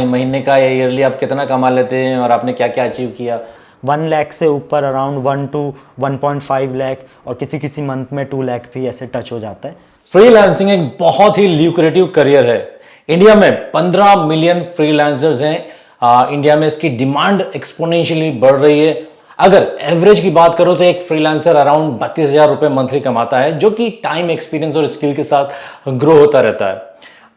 महीने का या ईयरली आप कितना कमा लेते हैं और आपने क्या क्या अचीव किया? 1 लाख से ऊपर अराउंड 1 to 1.5 लाख और किसी किसी मंथ में 2 लाख भी ऐसे टच हो जाता है। फ्रीलांसिंग एक बहुत ही ल्यूक्रेटिव करियर है। इंडिया में 15 मिलियन फ्रीलांसर्स हैं। इंडिया में इसकी डिमांड एक्सपोनेंशियली बढ़ रही है। अगर एवरेज की बात करो तो एक फ्रीलांसर अराउंड 32,000 रुपए मंथली कमाता है, जो कि टाइम, एक्सपीरियंस और स्किल के साथ ग्रो होता रहता है।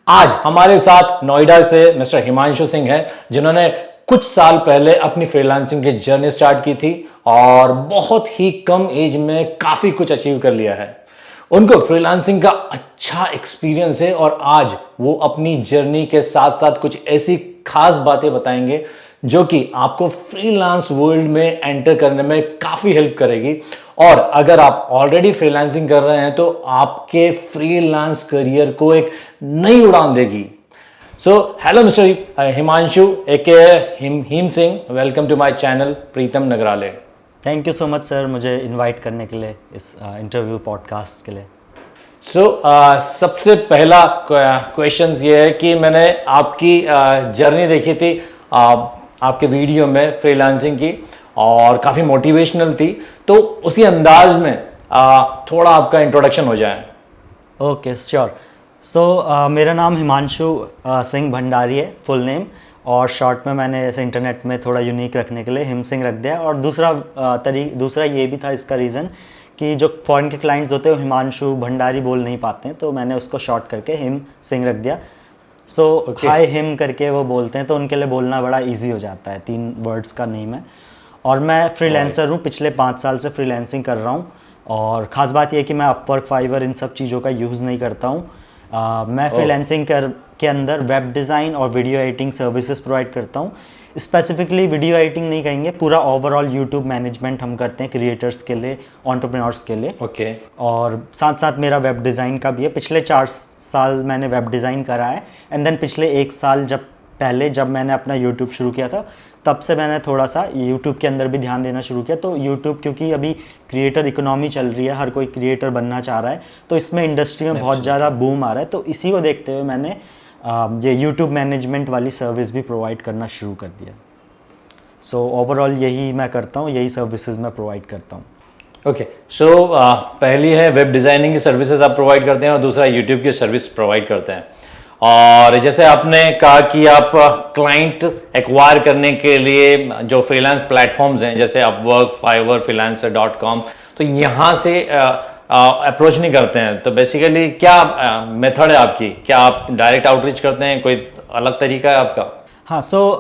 आज हमारे साथ नोएडा से मिस्टर हिमांशु सिंह हैं, जिन्होंने कुछ साल पहले अपनी फ्रीलांसिंग की जर्नी स्टार्ट की थी और बहुत ही कम एज में काफी कुछ अचीव कर लिया है। उनको फ्रीलांसिंग का अच्छा एक्सपीरियंस है और आज वो अपनी जर्नी के साथ साथ कुछ ऐसी खास बातें बताएंगे जो कि आपको फ्रीलांस वर्ल्ड में एंटर करने में काफी हेल्प करेगी। और अगर आप ऑलरेडी फ्रीलांसिंग कर रहे हैं तो आपके फ्रीलांस करियर को एक नई उड़ान देगी। सो हेलो मिस्टर हिमांशु एके हिम Singh, welcome to my channel Pritam Nagrale. Thank you so much sir, मुझे इनवाइट करने के लिए इस इंटरव्यू पॉडकास्ट के लिए। सबसे पहला क्वेश्चन ये है कि मैंने आपकी जर्नी देखी थी आपके वीडियो में फ्रीलांसिंग की और काफ़ी मोटिवेशनल थी, तो उसी अंदाज में थोड़ा आपका इंट्रोडक्शन हो जाए। Okay sure. सो मेरा नाम हिमांशु सिंह भंडारी है, फुल नेम, और शॉर्ट में मैंने ऐसे इंटरनेट में थोड़ा यूनिक रखने के लिए हिम सिंह रख दिया। और दूसरा ये भी था इसका रीज़न कि जो फॉरेन के क्लाइंट्स होते हैं वो हिमांशु भंडारी बोल नहीं पाते हैं, तो मैंने उसको शॉर्ट करके हिम सिंह रख दिया। सो हाय हिम करके वो बोलते हैं, तो उनके लिए बोलना बड़ा इजी हो जाता है। 3 वर्ड्स का नेम है। और मैं फ्रीलांसर हूँ, पिछले 5 साल से फ्रीलांसिंग कर रहा हूँ। और ख़ास बात यह है कि मैं अपवर्क, फाइवर इन सब चीज़ों का यूज़ नहीं करता हूँ। मैं फ्रीलांसिंग के अंदर वेब डिज़ाइन और वीडियो एडिटिंग सर्विसेज प्रोवाइड करता हूँ। स्पेसिफिकली वीडियो एडिटिंग नहीं कहेंगे, पूरा ओवरऑल यूट्यूब मैनेजमेंट हम करते हैं क्रिएटर्स के लिए, एंटरप्रेन्योर्स के लिए। ओके। और साथ साथ मेरा वेब डिज़ाइन का भी है। पिछले 4 साल मैंने वेब डिज़ाइन करा है। एंड देन पिछले 1 साल जब मैंने अपना यूट्यूब शुरू किया था, तब से मैंने थोड़ा सा यूट्यूब के अंदर भी ध्यान देना शुरू किया। तो यूट्यूब, क्योंकि अभी क्रिएटर इकोनॉमी चल रही है, हर कोई क्रिएटर बनना चाह रहा है, तो इसमें इंडस्ट्री में बहुत ज़्यादा बूम आ रहा है। तो इसी को देखते हुए मैंने ये यूट्यूब मैनेजमेंट वाली सर्विस भी प्रोवाइड करना शुरू कर दिया। सो ओवरऑल यही मैं करता हूँ, यही सर्विसेज मैं प्रोवाइड करता हूँ। ओके। सो पहली है वेब डिज़ाइनिंग की सर्विसेज आप प्रोवाइड करते हैं और दूसरा यूट्यूब की सर्विस प्रोवाइड करते हैं। और जैसे आपने कहा कि आप क्लाइंट एक्वायर करने के लिए जो फ्रीलांस प्लेटफॉर्म्स हैं जैसे अपवर्क, फाइवर, freelancer.com, तो यहाँ से अप्रोच नहीं करते हैं, तो बेसिकली क्या मेथड है आपकी? क्या आप डायरेक्ट आउटरीच करते हैं, कोई अलग तरीका है आपका? हाँ, सो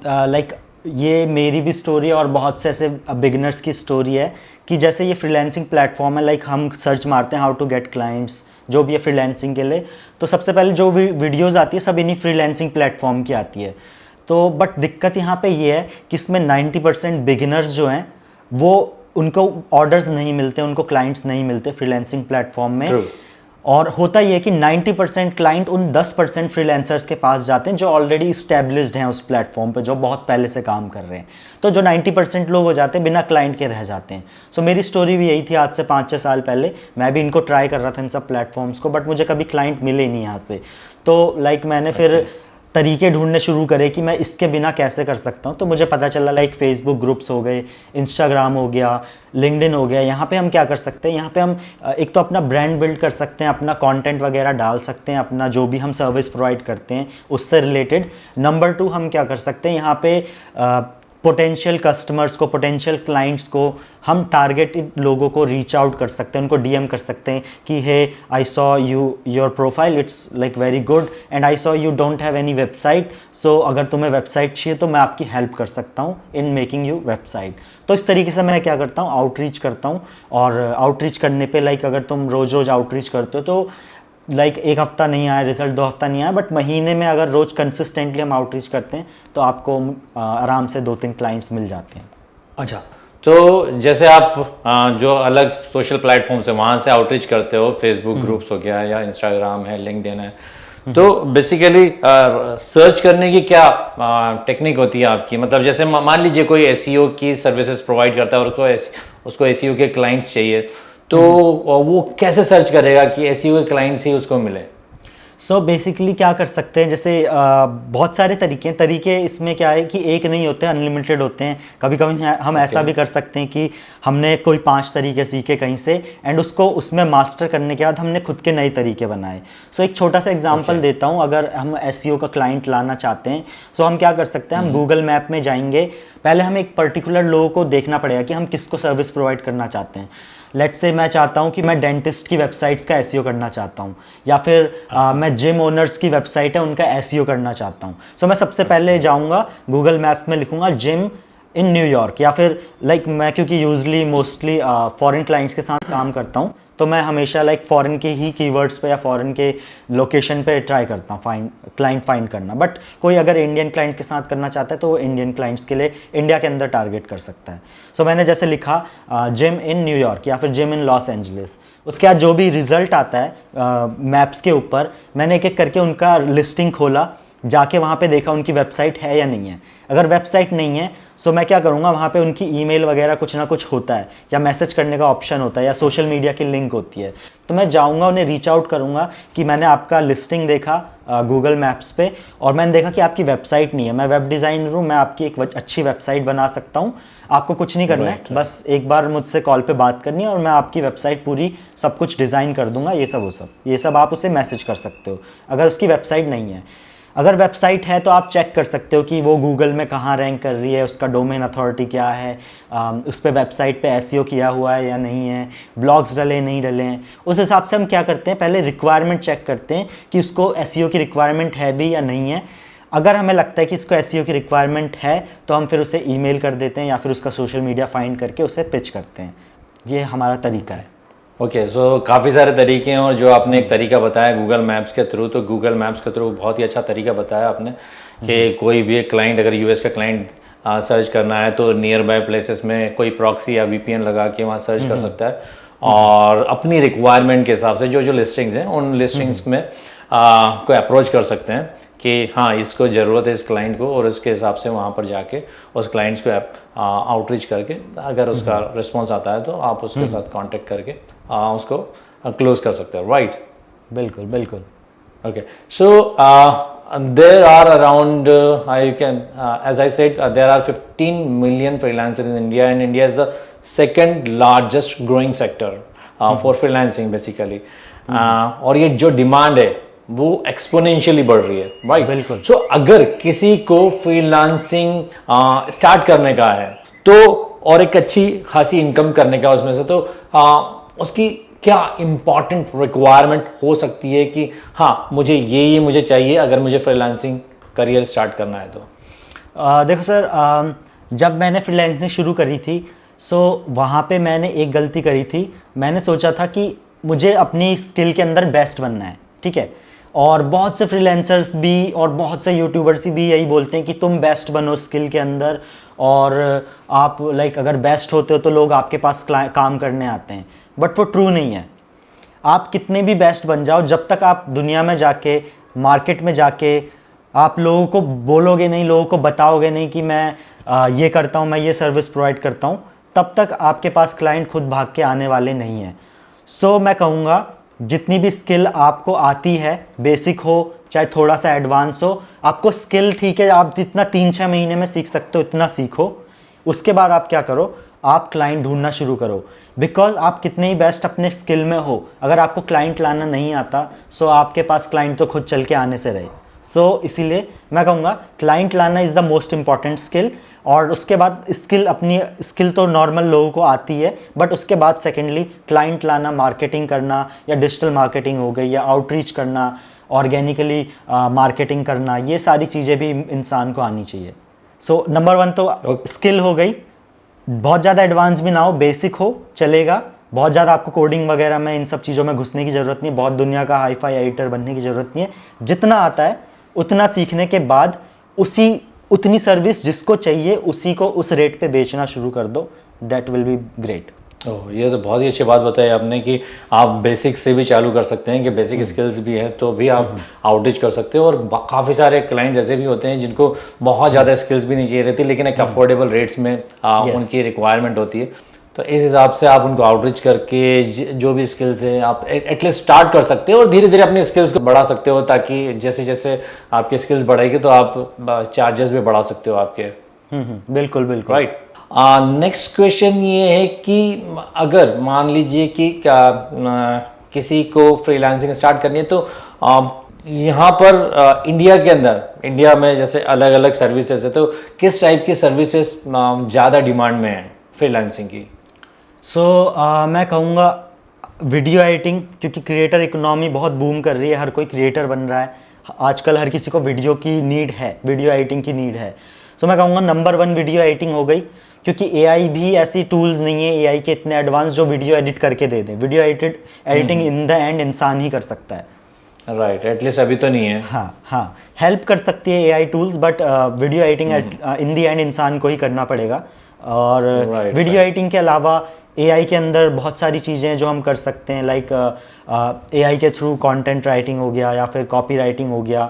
लाइक ये मेरी भी स्टोरी है और बहुत से ऐसे बिगिनर्स की स्टोरी है कि जैसे ये फ्रीलांसिंग प्लेटफॉर्म है, लाइक हम सर्च मारते हैं हाउ टू गेट क्लाइंट्स, जो भी है फ्रीलांसिंग के लिए, तो सबसे पहले जो वीडियोस आती है सब इन्हीं फ्रीलांसिंग प्लेटफॉर्म की आती है। तो बट दिक्कत यहाँ पे ये है कि इसमें 90% बिगिनर्स जो हैं वो उनको ऑर्डर्स नहीं मिलते, उनको क्लाइंट्स नहीं मिलते फ्रीलांसिंग प्लेटफॉर्म में। True. और होता ये है कि 90% क्लाइंट उन 10% फ्रीलांसर्स के पास जाते हैं जो ऑलरेडी इस्टेब्लिश्ड हैं उस प्लेटफॉर्म पे, जो बहुत पहले से काम कर रहे हैं। तो जो 90% लोग हो जाते हैं बिना क्लाइंट के रह जाते हैं। सो मेरी स्टोरी भी यही थी। आज से 5-6 साल पहले मैं भी इनको ट्राई कर रहा था, इन सब प्लेटफॉर्म्स को, बट मुझे कभी क्लाइंट मिले नहीं यहाँ से। तो लाइक मैंने फिर तरीके ढूंढने शुरू करे कि मैं इसके बिना कैसे कर सकता हूँ। तो मुझे पता चला लाइक फेसबुक ग्रुप्स हो गए, इंस्टाग्राम हो गया, लिंक्डइन हो गया। यहाँ पे हम क्या कर सकते हैं, यहाँ पे हम एक तो अपना ब्रांड बिल्ड कर सकते हैं, अपना कंटेंट वगैरह डाल सकते हैं, अपना जो भी हम सर्विस प्रोवाइड करते हैं उससे रिलेटेड। नंबर 2 हम क्या कर सकते हैं, यहाँ पे पोटेंशियल कस्टमर्स को, पोटेंशियल क्लाइंट्स को हम टारगेटेड लोगों को रीच आउट कर सकते हैं, उनको डीएम कर सकते हैं कि hey I saw your profile, it's like very good and I saw you don't have any website, so अगर तुम्हें वेबसाइट चाहिए तो मैं आपकी हेल्प कर सकता हूँ इन मेकिंग यू वेबसाइट। तो इस तरीके से मैं क्या करता हूँ, आउटरीच करता हूँ। और आउटरीच करने पे लाइक अगर तुम रोज़ रोज़ आउटरीच करते हो तो लाइक 1 हफ्ता नहीं आया रिजल्ट, 2 हफ्ता नहीं आया, बट महीने में अगर रोज़ कंसिस्टेंटली हम आउटरीच करते हैं तो आपको आराम से 2-3 क्लाइंट्स मिल जाते हैं। अच्छा, तो जैसे आप जो अलग सोशल प्लेटफॉर्म्स है वहाँ से आउटरीच करते हो, फेसबुक ग्रुप्स हो गया या इंस्टाग्राम है, लिंक्डइन है, तो बेसिकली सर्च करने की क्या टेक्निक होती है आपकी? मतलब जैसे मान लीजिए कोई एसईओ की सर्विसेज प्रोवाइड करता है और उसको एसईओ के क्लाइंट्स चाहिए, तो वो कैसे सर्च करेगा कि एसईओ के क्लाइंट्स ही उसको मिले? सो बेसिकली क्या कर सकते हैं, जैसे बहुत सारे तरीके इसमें क्या है कि एक नहीं होते, अनलिमिटेड होते हैं। कभी कभी हम ऐसा भी कर सकते हैं कि हमने कोई 5 तरीके सीखे कहीं से एंड उसको उसमें मास्टर करने के बाद हमने खुद के नए तरीके बनाए। सो एक छोटा सा एग्जांपल देता हूँ, अगर हम एसईओ का क्लाइंट लाना चाहते हैं तो हम क्या कर सकते हैं, हम गूगल मैप में जाएंगे। पहले हमें एक पर्टिकुलर लोगों को देखना पड़ेगा कि हम किसको सर्विस प्रोवाइड करना चाहते हैं। लेट्स से मैं चाहता हूँ कि मैं डेंटिस्ट की वेबसाइट्स का एसईओ करना चाहता हूँ, या फिर मैं जिम ओनर्स की वेबसाइट है उनका एसईओ करना चाहता हूँ। सो मैं सबसे पहले जाऊँगा गूगल मैप में लिखूँगा जिम इन न्यूयॉर्क, या फिर मैं क्योंकि यूजली मोस्टली फॉरेन क्लाइंट्स के साथ काम करता हूँ तो मैं हमेशा फॉरेन के ही कीवर्ड्स पे या फॉरेन के लोकेशन पे ट्राई करता हूँ क्लाइंट फाइंड करना। बट कोई अगर इंडियन क्लाइंट के साथ करना चाहता है तो वो इंडियन क्लाइंट्स के लिए इंडिया के अंदर टारगेट कर सकता है। सो मैंने जैसे लिखा जिम इन न्यूयॉर्क या फिर जिम इन लॉस एंजलिस, उसके बाद जो भी रिजल्ट आता है मैप्स के ऊपर, मैंने एक एक करके उनका लिस्टिंग खोला, जाके वहाँ पे देखा उनकी वेबसाइट है या नहीं है। अगर वेबसाइट नहीं है सो मैं क्या करूँगा, वहाँ पे उनकी ईमेल वगैरह कुछ ना कुछ होता है, या मैसेज करने का ऑप्शन होता है, या सोशल मीडिया की लिंक होती है। तो मैं जाऊँगा, उन्हें रीच आउट करूँगा कि मैंने आपका लिस्टिंग देखा गूगल मैप्स पे और मैंने देखा कि आपकी वेबसाइट नहीं है। मैं वेब डिज़ाइनर हूँ, मैं आपकी एक अच्छी वेबसाइट बना सकता हूँ। आपको कुछ नहीं करना है, बस एक बार मुझसे कॉल पे बात करनी है और मैं आपकी वेबसाइट पूरी सब कुछ डिज़ाइन कर दूँगा। ये सब आप उसे मैसेज कर सकते हो अगर उसकी वेबसाइट नहीं है। अगर वेबसाइट है तो आप चेक कर सकते हो कि वो गूगल में कहाँ रैंक कर रही है, उसका डोमेन अथॉरिटी क्या है, उस पर वेबसाइट पे एसईओ किया हुआ है या नहीं है, ब्लॉग्स डले नहीं डले हैं। उस हिसाब से हम क्या करते हैं, पहले रिक्वायरमेंट चेक करते हैं कि उसको एसईओ की रिक्वायरमेंट है भी या नहीं है। अगर हमें लगता है कि इसको एसईओ की रिक्वायरमेंट है तो हम फिर उसे ईमेल कर देते हैं या फिर उसका सोशल मीडिया फाइंड करके उसे पिच करते हैं। ये हमारा तरीका है। ओके, सो काफ़ी सारे तरीके हैं और जो आपने एक तरीका बताया गूगल मैप्स के थ्रू, तो गूगल मैप्स के थ्रू बहुत ही अच्छा तरीका बताया आपने कि कोई भी एक क्लाइंट, अगर यूएस का क्लाइंट सर्च करना है तो नियर बाय प्लेसेस में कोई प्रॉक्सी या वीपीएन लगा के वहाँ सर्च कर सकता है और अपनी रिक्वायरमेंट के हिसाब से जो जो लिस्टिंग्स हैं उन लिस्टिंग्स में को अप्रोच कर सकते हैं कि हाँ इसको ज़रूरत है इस क्लाइंट को, और इसके हिसाब से वहाँ पर जाके उस क्लाइंट्स को आउटरीच करके अगर उसका रिस्पॉन्स आता है तो आप उसके साथ कांटेक्ट करके उसको क्लोज कर सकते हो, राइट? बिल्कुल बिल्कुल। Okay, so there are around, you can, as I said, there are 15 million freelancers in India, and India is the second largest growing sector for freelancing basically. और ये जो डिमांड है वो एक्सपोनेंशियली बढ़ रही है, राइट? बिल्कुल। सो अगर किसी को फ्रीलांसिंग स्टार्ट करने का है तो, और एक अच्छी खासी इनकम करने का उसमें से, तो उसकी क्या इंपॉर्टेंट रिक्वायरमेंट हो सकती है कि हाँ मुझे ये मुझे चाहिए अगर मुझे फ्रीलांसिंग करियर स्टार्ट करना है तो? देखो सर, जब मैंने फ्रीलांसिंग शुरू करी थी सो वहाँ पे मैंने एक गलती करी थी। मैंने सोचा था कि मुझे अपनी स्किल के अंदर बेस्ट बनना है, ठीक है। और बहुत से फ्रीलांसर्स भी और बहुत से यूट्यूबर्स भी यही बोलते हैं कि तुम बेस्ट बनो स्किल के अंदर, और आप अगर बेस्ट होते हो तो लोग आपके पास काम करने आते हैं। बट वो ट्रू नहीं है। आप कितने भी बेस्ट बन जाओ, जब तक आप दुनिया में जाके, मार्केट में जाके आप लोगों को बोलोगे नहीं, लोगों को बताओगे नहीं कि मैं ये करता हूँ, मैं ये सर्विस प्रोवाइड करता हूँ, तब तक आपके पास क्लाइंट खुद भाग के आने वाले नहीं हैं। सो मैं कहूँगा जितनी भी स्किल आपको आती है, बेसिक हो चाहे थोड़ा सा एडवांस हो, आपको स्किल ठीक है, आप जितना 3-6 महीने में सीख सकते हो इतना सीखो। उसके बाद आप क्या करो, आप क्लाइंट ढूंढना शुरू करो। बिकॉज आप कितने ही बेस्ट अपने स्किल में हो, अगर आपको क्लाइंट लाना नहीं आता सो आपके पास क्लाइंट तो खुद चल के आने से रहे। सो इसीलिए मैं कहूँगा क्लाइंट लाना is the most important skill. और उसके बाद स्किल, अपनी स्किल तो नॉर्मल लोगों को आती है, बट उसके बाद सेकेंडली क्लाइंट लाना, मार्केटिंग करना, या डिजिटल मार्केटिंग हो गई, या आउटरीच करना, ऑर्गेनिकली मार्केटिंग करना, ये सारी चीज़ें भी इंसान को आनी चाहिए। सो नंबर 1 तो स्किल हो गई। बहुत ज़्यादा एडवांस भी ना हो, बेसिक हो चलेगा। बहुत ज़्यादा आपको कोडिंग वगैरह में इन सब चीज़ों में घुसने की ज़रूरत नहीं है, बहुत दुनिया का हाई फाई एडिटर बनने की ज़रूरत नहीं है। जितना आता है उतना सीखने के बाद उतनी सर्विस जिसको चाहिए उसी को उस रेट पे बेचना शुरू कर दो। That will be great. Oh, ये तो बहुत ही अच्छी बात बताई आपने कि आप बेसिक से भी चालू कर सकते हैं, कि बेसिक स्किल्स भी है तो भी आप आउटरीच कर सकते हो। और काफ़ी सारे क्लाइंट ऐसे भी होते हैं जिनको बहुत ज़्यादा स्किल्स भी नहीं चाहिए रहती, लेकिन एक अफोर्डेबल रेट्स में उनकी रिक्वायरमेंट होती है। तो इस हिसाब से आप उनको आउटरीच करके जो भी स्किल्स हैं आप एटलीस्ट स्टार्ट कर सकते हो और धीरे धीरे अपनी स्किल्स को बढ़ा सकते हो, ताकि जैसे जैसे आपकी स्किल्स बढ़ेगी तो आप चार्जेस भी बढ़ा सकते हो आपके। बिल्कुल बिल्कुल। राइट। नेक्स्ट क्वेश्चन ये है कि अगर मान लीजिए कि किसी को फ्रीलांसिंग स्टार्ट करनी है तो यहाँ पर इंडिया के अंदर, इंडिया में जैसे अलग अलग सर्विसेज है, तो किस टाइप की सर्विसेज ज़्यादा डिमांड में है फ्रीलांसिंग की? मैं कहूँगा वीडियो एडिटिंग, क्योंकि क्रिएटर इकोनॉमी बहुत बूम कर रही है, हर कोई क्रिएटर बन रहा है आजकल, हर किसी को वीडियो की नीड है, वीडियो एडिटिंग की नीड है। मैं कहूँगा नंबर 1 वीडियो एडिटिंग हो गई, क्योंकि एआई भी ऐसी टूल्स नहीं है एआई के इतने एडवांस जो वीडियो एडिट करके दे दें। Video editing in the end इंसान ही कर सकता है। राइट, एटलीस्ट अभी तो नहीं है। हाँ, हेल्प कर सकती है AI tools, but video editing in the end इंसान को ही करना पड़ेगा। और वीडियो एडिटिंग के अलावा एआई के अंदर बहुत सारी चीज़ें जो हम कर सकते हैं, लाइक एआई के थ्रू कंटेंट राइटिंग हो गया या फिर कॉपी राइटिंग हो गया।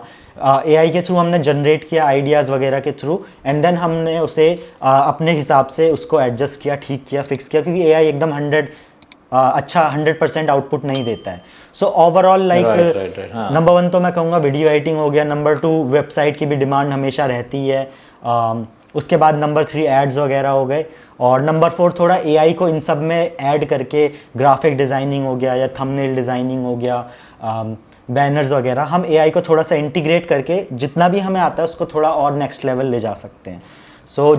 एआई के थ्रू हमने जनरेट किया आइडियाज़ वगैरह के थ्रू, एंड देन हमने उसे अपने हिसाब से उसको एडजस्ट किया, ठीक किया, फिक्स किया, क्योंकि एआई एकदम 100% आउटपुट नहीं देता है। ओवरऑल लाइक नंबर 1 तो मैं कहूँगा वीडियो एडिटिंग हो गया। नंबर 2 वेबसाइट की भी डिमांड हमेशा रहती है। उसके बाद नंबर 3 एड्स वगैरह हो गए, और नंबर 4 थोड़ा एआई को इन सब में ऐड करके ग्राफिक डिज़ाइनिंग हो गया या थंबनेल डिज़ाइनिंग हो गया, बैनर्स वगैरह, हम एआई को थोड़ा सा इंटीग्रेट करके जितना भी हमें आता है उसको थोड़ा और नेक्स्ट लेवल ले जा सकते हैं।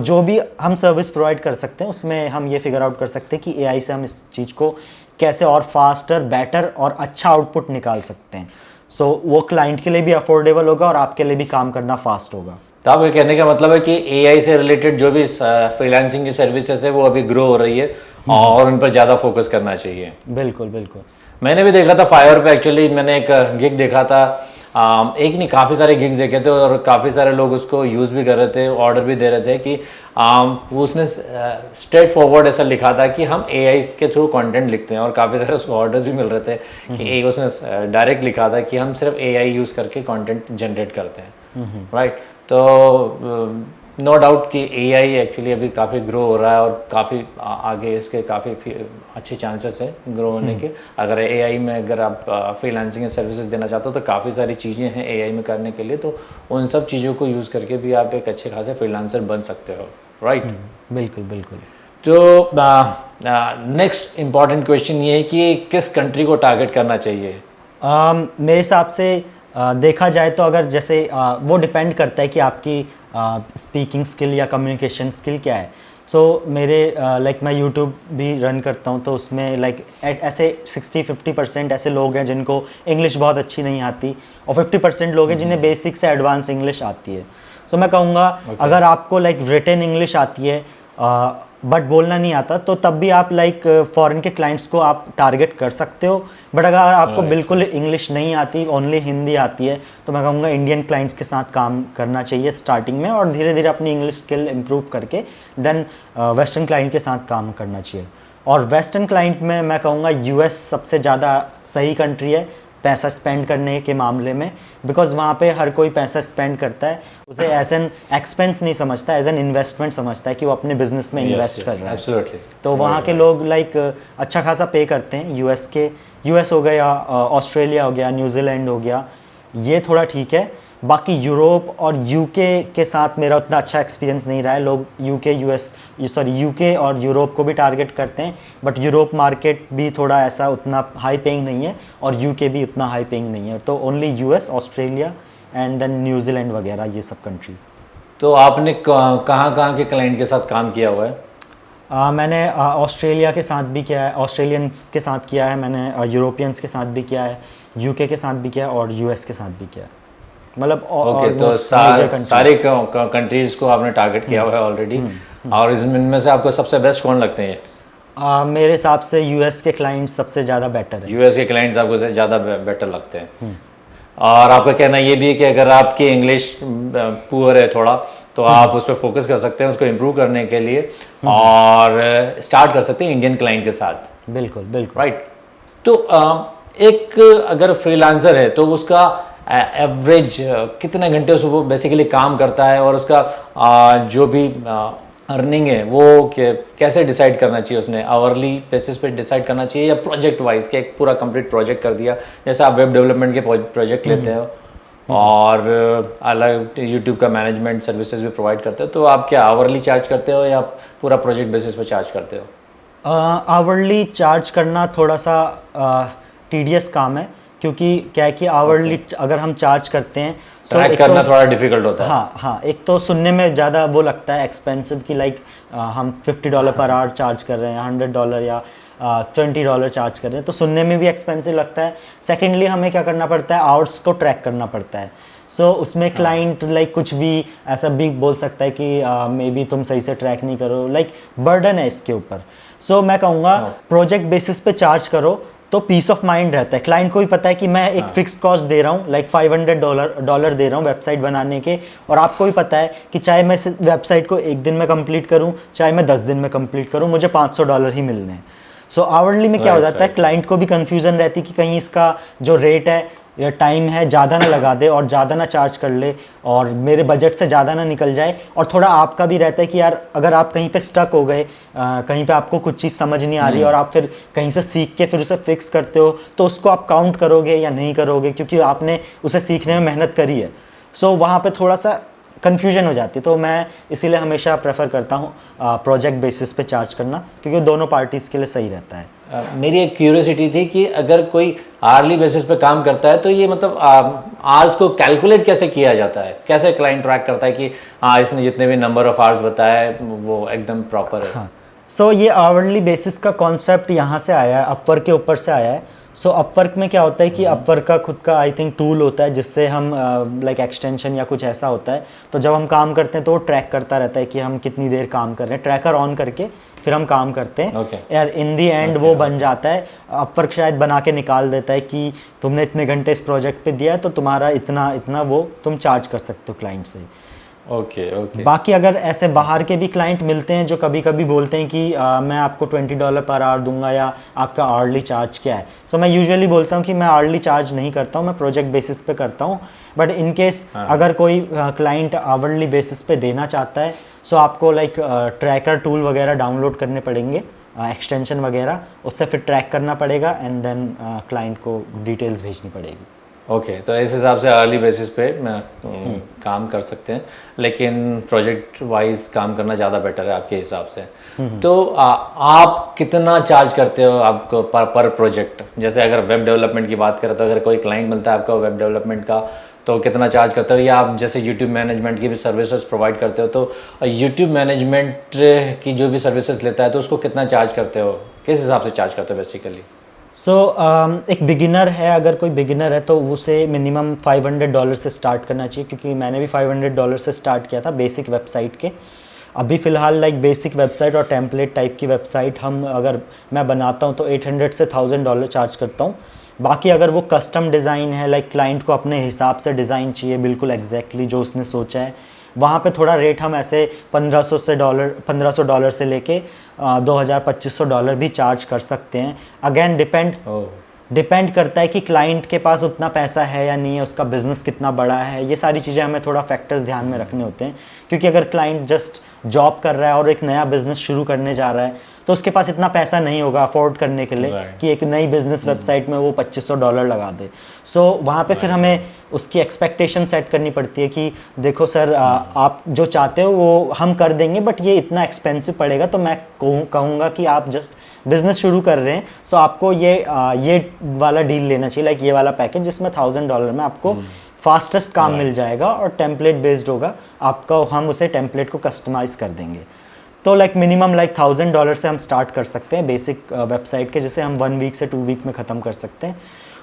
जो भी हम सर्विस प्रोवाइड कर सकते हैं उसमें हम ये फिगर आउट कर सकते हैं कि एआई से हम इस चीज़ को कैसे और फास्टर, बेटर और अच्छा आउटपुट निकाल सकते हैं। वो क्लाइंट के लिए भी अफोर्डेबल होगा और आपके लिए भी काम करना फास्ट होगा। तो आपके कहने का मतलब है कि एआई से रिलेटेड जो भी फ्रीलांसिंग की सर्विसेज है वो अभी ग्रो हो रही है और उन पर ज़्यादा फोकस करना चाहिए। बिल्कुल बिल्कुल। मैंने भी देखा था फायर पे, एक्चुअली मैंने एक गिग देखा था, एक नहीं काफ़ी सारे गिग्स देखे थे और काफ़ी सारे लोग उसको यूज़ भी कर रहे थे, ऑर्डर भी दे रहे थे कि उसने स्ट्रेट फॉरवर्ड ऐसा लिखा था कि हम एआई के थ्रू कंटेंट लिखते हैं, और काफ़ी सारे उसको ऑर्डर्स भी मिल रहे थे कि उसने डायरेक्ट लिखा था कि हम सिर्फ एआई यूज़ करके कंटेंट जनरेट करते हैं। राइट। तो नो डाउट कि एआई एक्चुअली अभी काफ़ी ग्रो हो रहा है और काफ़ी आगे इसके काफ़ी अच्छे चांसेस हैं ग्रो होने के। अगर एआई में अगर आप फ्रीलांसिंग सर्विसेज देना चाहते हो तो काफ़ी सारी चीज़ें हैं एआई में करने के लिए, तो उन सब चीज़ों को यूज़ करके भी आप एक अच्छे खासे फ्रीलांसर बन सकते हो। राइट। बिल्कुल बिल्कुल। तो नेक्स्ट इम्पॉर्टेंट क्वेश्चन ये है कि किस कंट्री को टारगेट करना चाहिए? मेरे हिसाब से देखा जाए तो अगर जैसे वो डिपेंड करता है कि आपकी स्पीकिंग स्किल या कम्युनिकेशन स्किल क्या है। मेरे लाइक मैं यूट्यूब भी रन करता हूँ, तो उसमें लाइक ऐसे 60-50% ऐसे लोग हैं जिनको इंग्लिश बहुत अच्छी नहीं आती, और 50% लोग हैं जिन्हें बेसिक से एडवांस इंग्लिश आती है। मैं कहूँगा अगर आपको लाइक रिटन इंग्लिश आती है बट बोलना नहीं आता, तो तब भी आप लाइक फॉरेन के क्लाइंट्स को आप टारगेट कर सकते हो। बट अगर आपको बिल्कुल इंग्लिश नहीं आती, ओनली हिंदी आती है, तो मैं कहूँगा इंडियन क्लाइंट्स के साथ काम करना चाहिए स्टार्टिंग में, और धीरे धीरे अपनी इंग्लिश स्किल इम्प्रूव करके देन वेस्टर्न क्लाइंट के साथ काम करना चाहिए। और वेस्टर्न क्लाइंट में मैं कहूँगा यूएस सबसे ज़्यादा सही कंट्री है पैसा स्पेंड करने के मामले में, बिकॉज वहाँ पे हर कोई पैसा स्पेंड करता है, उसे एज एन एक्सपेंस नहीं समझता, एज एन इन्वेस्टमेंट समझता है कि वो अपने बिजनेस में इन्वेस्ट कर रहा है। Absolutely. तो वहाँ के लोग लाइक अच्छा खासा पे करते हैं। यूएस हो गया, ऑस्ट्रेलिया हो गया, न्यूजीलैंड हो गया, ये थोड़ा ठीक है। बाकी यूरोप और यूके के साथ मेरा उतना अच्छा एक्सपीरियंस नहीं रहा है। लोग यूके और यूरोप को भी टारगेट करते हैं, बट यूरोप मार्केट भी थोड़ा ऐसा उतना हाई पेइंग नहीं है और यूके भी उतना हाई पेइंग नहीं है। तो only US, Australia and then New Zealand वगैरह, ये सब कंट्रीज़। तो आपने कहाँ के क्लाइंट के साथ काम किया हुआ है? मैंने ऑस्ट्रेलिया के साथ भी किया है, ऑस्ट्रेलियंस के साथ किया है, मैंने यूरोपियंस के साथ भी किया है, यूके के साथ भी किया है और यूएस के साथ भी किया है। मतलब तो सारी कंट्रीज को आपने टारगेट किया हुआ है ऑलरेडी। और इनमें से आपको सबसे बेस्ट कौन लगते हैं? मेरे हिसाब से यूएस के क्लाइंट्स सबसे ज़्यादा बेटर है। यूएस के क्लाइंट्स आपको ज़्यादा बेटर लगते हैं। और आपका कहना ये भी है कि अगर आपकी इंग्लिश पुअर है थोड़ा, तो आप उस पर फोकस कर सकते हैं उसको इम्प्रूव करने के लिए, और स्टार्ट कर सकते हैं इंडियन क्लाइंट के साथ। बिल्कुल बिल्कुल। राइट। तो एक अगर फ्रीलांसर है तो उसका एवरेज कितने घंटे उसको बेसिकली काम करता है, और उसका जो भी अर्निंग है वो कैसे डिसाइड करना चाहिए उसने, आवरली बेसिस पे डिसाइड करना चाहिए या प्रोजेक्ट वाइज के एक पूरा कंप्लीट प्रोजेक्ट कर दिया, जैसे आप वेब डेवलपमेंट के प्रोजेक्ट लेते हो और अलग यूट्यूब का मैनेजमेंट सर्विसेज भी प्रोवाइड करते हो, तो आप क्या आवरली चार्ज करते हो या पूरा प्रोजेक्ट बेसिस पे चार्ज करते हो? आवरली चार्ज करना थोड़ा सा टीडियस काम है, क्योंकि क्या है कि आवरली अगर हम चार्ज करते हैं ट्रैक करना थोड़ा डिफिकल्ट होता है। हाँ हाँ, एक तो सुनने में ज़्यादा वो लगता है एक्सपेंसिव कि लाइक हम $50 पर आवर चार्ज कर रहे हैं, $100 या $20 चार्ज कर रहे हैं, तो सुनने में भी एक्सपेंसिव लगता है। सेकेंडली हमें क्या करना पड़ता है, आवर्स को ट्रैक करना पड़ता है। सो उसमें क्लाइंट लाइक कुछ भी ऐसा भी बोल सकता है कि मे बी तुम सही से ट्रैक नहीं करो, लाइक बर्डन है इसके ऊपर। सो मैं कहूँगा प्रोजेक्ट बेसिस पे चार्ज करो तो पीस ऑफ माइंड रहता है। क्लाइंट को भी पता है कि मैं एक फिक्स्ड कॉस्ट दे रहा हूँ, लाइक $500 दे रहा हूँ वेबसाइट बनाने के, और आपको भी पता है कि चाहे मैं वेबसाइट को 1 दिन में कंप्लीट करूँ, चाहे मैं 10 दिन में कंप्लीट करूँ, मुझे $500 ही मिलने हैं। सो आवरली में क्या हो जाता है, क्लाइंट को भी कन्फ्यूज़न रहती है कि कहीं इसका जो रेट है या टाइम है ज़्यादा ना लगा दे और ज़्यादा ना चार्ज कर ले और मेरे बजट से ज़्यादा ना निकल जाए। और थोड़ा आपका भी रहता है कि यार अगर आप कहीं पे स्टक हो गए, कहीं पे आपको कुछ चीज़ समझ नहीं आ रही और आप फिर कहीं से सीख के फिर उसे फिक्स करते हो, तो उसको आप काउंट करोगे या नहीं करोगे, क्योंकि आपने उसे सीखने में मेहनत करी है। सो वहाँ पे थोड़ा सा कन्फ्यूजन हो जाती है। तो मैं इसीलिए हमेशा प्रेफर करता हूँ प्रोजेक्ट बेसिस पे चार्ज करना, क्योंकि दोनों पार्टीज़ के लिए सही रहता है। मेरी एक क्यूरियोसिटी थी कि अगर कोई आर्ली बेसिस पे काम करता है तो ये मतलब आवर्स को कैलकुलेट कैसे किया जाता है, कैसे क्लाइंट ट्रैक करता है कि हाँ इसने जितने भी नंबर ऑफ आवर्स बताया वो एकदम प्रॉपर है? हाँ, सो ये आवरली बेसिस का कॉन्सेप्ट यहाँ से आया है, अपवर्क के ऊपर से आया है। सो अपवर्क में क्या होता है कि अपवर्क का खुद का आई थिंक टूल होता है, जिससे हम लाइक एक्सटेंशन या कुछ ऐसा होता है, तो जब हम काम करते हैं तो वो ट्रैक करता रहता है कि हम कितनी देर काम कर रहे हैं, ट्रैकर ऑन करके फिर हम काम करते हैं। यार इन दी एंड वो बन जाता है। अपवर्क शायद बना के निकाल देता है कि तुमने इतने घंटे इस प्रोजेक्ट पे दिया है तो तुम्हारा इतना इतना वो तुम चार्ज कर सकते हो क्लाइंट से। ओके। बाकी अगर ऐसे बाहर के भी क्लाइंट मिलते हैं जो कभी कभी बोलते हैं कि मैं आपको $20 पर आवर दूंगा या आपका आवर्ली चार्ज क्या है, सो मैं यूजुअली बोलता हूँ कि मैं आवर्ली चार्ज नहीं करता हूँ, मैं प्रोजेक्ट बेसिस पे करता हूँ। बट इन केस अगर कोई क्लाइंट आवर्ली बेसिस पे देना चाहता है, सो आपको लाइक ट्रैकर टूल वगैरह डाउनलोड करने पड़ेंगे, एक्सटेंशन वगैरह, उससे फिर ट्रैक करना पड़ेगा एंड देन क्लाइंट को डिटेल्स भेजनी पड़ेगी। ओके, तो इस हिसाब से अर्ली बेसिस पे काम कर सकते हैं, लेकिन प्रोजेक्ट वाइज काम करना ज़्यादा बेटर है आपके हिसाब से। तो आप कितना चार्ज करते हो आपको पर प्रोजेक्ट? जैसे अगर वेब डेवलपमेंट की बात करें तो अगर कोई क्लाइंट मिलता है आपका वेब डेवलपमेंट का, तो कितना चार्ज करते हो? या आप जैसे यूट्यूब मैनेजमेंट की भी सर्विसेज प्रोवाइड करते हो, तो यूट्यूब मैनेजमेंट की जो भी सर्विसेज लेता है तो उसको कितना चार्ज करते हो, किस हिसाब से चार्ज करते हो बेसिकली? सो एक बिगिनर है, अगर कोई बिगिनर है तो उसे मिनिमम $500 से स्टार्ट करना चाहिए, क्योंकि मैंने भी $500 से स्टार्ट किया था बेसिक वेबसाइट के। अभी फ़िलहाल लाइक बेसिक वेबसाइट और टेम्पलेट टाइप की वेबसाइट हम अगर मैं बनाता हूँ तो $800 से $1000 चार्ज करता हूँ। बाकी अगर वो कस्टम डिज़ाइन है, लाइक क्लाइंट को अपने हिसाब से डिज़ाइन चाहिए बिल्कुल एग्जैक्टली जो उसने सोचा है, वहाँ पे थोड़ा रेट हम ऐसे $1500 से लेके $2000-2500 भी चार्ज कर सकते हैं। अगेन डिपेंड करता है कि क्लाइंट के पास उतना पैसा है या नहीं है, उसका बिज़नेस कितना बड़ा है, ये सारी चीज़ें हमें थोड़ा फैक्टर्स ध्यान में रखने होते हैं। क्योंकि अगर क्लाइंट जस्ट जॉब कर रहा है और एक नया बिज़नेस शुरू करने जा रहा है तो उसके पास इतना पैसा नहीं होगा अफोर्ड करने के लिए कि एक नई बिज़नेस वेबसाइट में वो $2500 लगा दे। सो वहाँ पे फिर हमें उसकी एक्सपेक्टेशन सेट करनी पड़ती है कि देखो सर, आप जो चाहते हो वो हम कर देंगे, बट ये इतना एक्सपेंसिव पड़ेगा। तो मैं कहूँगा कि आप जस्ट बिज़नेस शुरू कर रहे हैं, सो आपको ये वाला डील लेना चाहिए, लाइक ये वाला पैकेज जिसमें $1000 में आपको फास्टेस्ट काम मिल जाएगा और टेम्पलेट बेस्ड होगा आपका, हम उसे टेम्पलेट को कस्टमाइज़ कर देंगे। तो लाइक मिनिमम लाइक $1000 से हम स्टार्ट कर सकते हैं बेसिक वेबसाइट के, जिसे हम 1 वीक से 2 वीक में ख़त्म कर सकते हैं।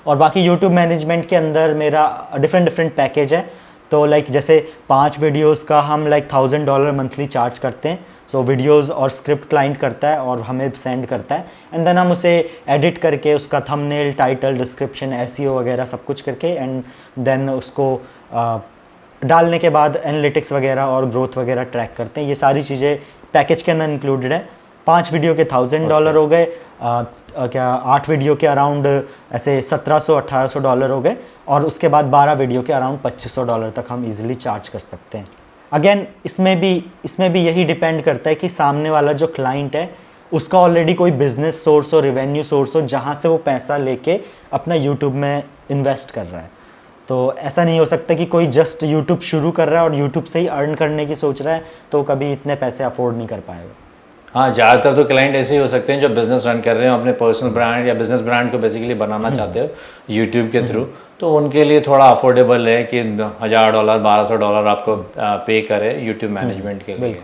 और बाकी यूट्यूब मैनेजमेंट के अंदर मेरा डिफरेंट पैकेज है। तो लाइक जैसे 5 वीडियोस का हम लाइक $1000 मंथली चार्ज करते हैं। सो वीडियोस और स्क्रिप्ट क्लाइंट करता है और हमें सेंड करता है, एंड देन हम उसे एडिट करके उसका थंबनेल, टाइटल, डिस्क्रिप्शन, एसईओ वगैरह सब कुछ करके एंड देन उसको डालने के बाद एनालिटिक्स वगैरह और ग्रोथ वगैरह ट्रैक करते हैं। ये सारी चीज़ें पैकेज के अंदर इंक्लूडेड है। 5 वीडियो के $1000 हो गए, क्या 8 वीडियो के अराउंड ऐसे $1700-1800 हो गए, और उसके बाद 12 वीडियो के अराउंड $2500 तक हम इजीली चार्ज कर सकते हैं। अगेन इसमें भी यही डिपेंड करता है कि सामने वाला जो क्लाइंट है उसका ऑलरेडी कोई बिजनेस सोर्स हो, रेवेन्यू सोर्स हो, जहाँ से वो पैसा लेके अपना यूट्यूब में इन्वेस्ट कर रहा है। तो ऐसा नहीं हो सकता कि कोई जस्ट यूट्यूब शुरू कर रहा है और यूट्यूब से ही अर्न करने की सोच रहा है तो कभी इतने पैसे अफोर्ड नहीं कर पाएगा। हाँ, ज़्यादातर तो क्लाइंट ऐसे ही हो सकते हैं जो बिजनेस रन कर रहे हो, अपने पर्सनल ब्रांड या बिजनेस ब्रांड को बेसिकली बनाना चाहते हो यूट्यूब के थ्रू, तो उनके लिए थोड़ा अफोर्डेबल है कि $1000 $1200 आपको पे करे यूट्यूब मैनेजमेंट के लिए।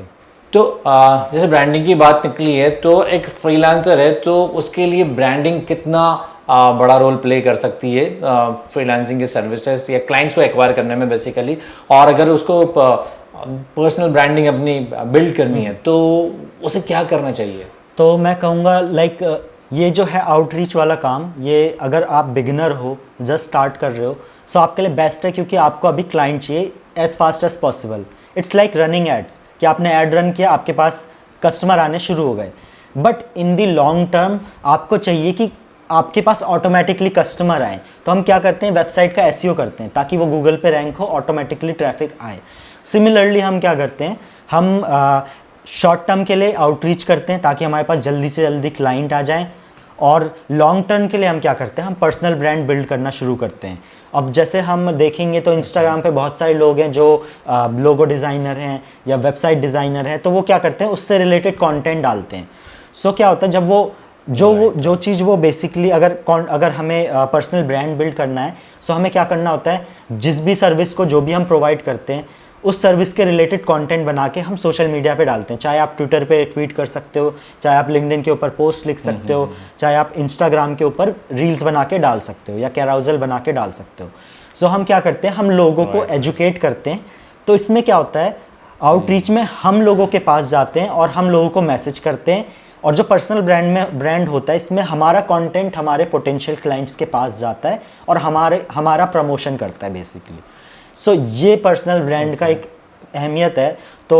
तो जैसे ब्रांडिंग की बात निकली है, तो एक फ्रीलांसर है तो उसके लिए ब्रांडिंग कितना बड़ा रोल प्ले कर सकती है फ्रीलांसिंग की सर्विसेज या क्लाइंट्स को एक्वायर करने में बेसिकली, और अगर उसको पर्सनल ब्रांडिंग अपनी बिल्ड करनी है तो उसे क्या करना चाहिए? तो मैं कहूँगा लाइक ये जो है आउटरीच वाला काम, ये अगर आप बिगिनर हो, जस्ट स्टार्ट कर रहे हो, सो आपके लिए बेस्ट है, क्योंकि आपको अभी क्लाइंट चाहिए as fast as possible. It's like running ads, कि आपने ऐड रन किया, आपके पास कस्टमर आने शुरू हो गए, but in the long term आपको चाहिए कि आपके पास ऑटोमेटिकली कस्टमर आए। तो हम क्या करते हैं, वेबसाइट का एसईओ करते हैं ताकि वो गूगल पे रैंक हो, ऑटोमेटिकली ट्रैफिक आए। सिमिलरली हम क्या करते हैं, हम शॉर्ट टर्म के लिए आउटरीच करते हैं ताकि हमारे पास जल्दी से जल्दी क्लाइंट आ जाएं, और लॉन्ग टर्म के लिए हम क्या करते हैं, हम पर्सनल ब्रांड बिल्ड करना शुरू करते हैं। अब जैसे हम देखेंगे तो इंस्टाग्राम पे बहुत सारे लोग हैं जो लोगो डिज़ाइनर हैं या वेबसाइट डिज़ाइनर हैं, तो वो क्या करते हैं, उससे रिलेटेड कंटेंट डालते हैं। सो क्या होता है, जब वो जो चीज़ वो बेसिकली अगर हमें पर्सनल ब्रांड बिल्ड करना है, सो हमें क्या करना होता है, जिस भी सर्विस को जो भी हम प्रोवाइड करते हैं उस सर्विस के रिलेटेड कंटेंट बना के हम सोशल मीडिया पे डालते हैं। चाहे आप ट्विटर पे ट्वीट कर सकते हो, चाहे आप लिंक्डइन के ऊपर पोस्ट लिख सकते हो, चाहे आप इंस्टाग्राम के ऊपर रील्स बना के डाल सकते हो या कैराउजल बना के डाल सकते हो। सो हम क्या करते हैं, हम लोगों को एजुकेट करते हैं। तो इसमें क्या होता है, आउटरीच में हम लोगों के पास जाते हैं और हम लोगों को मैसेज करते हैं, और जो पर्सनल ब्रांड होता है, इसमें हमारा कंटेंट हमारे पोटेंशियल क्लाइंट्स के पास जाता है और हमारा प्रमोशन करता है बेसिकली। सो ये पर्सनल ब्रांड का एक अहमियत है। तो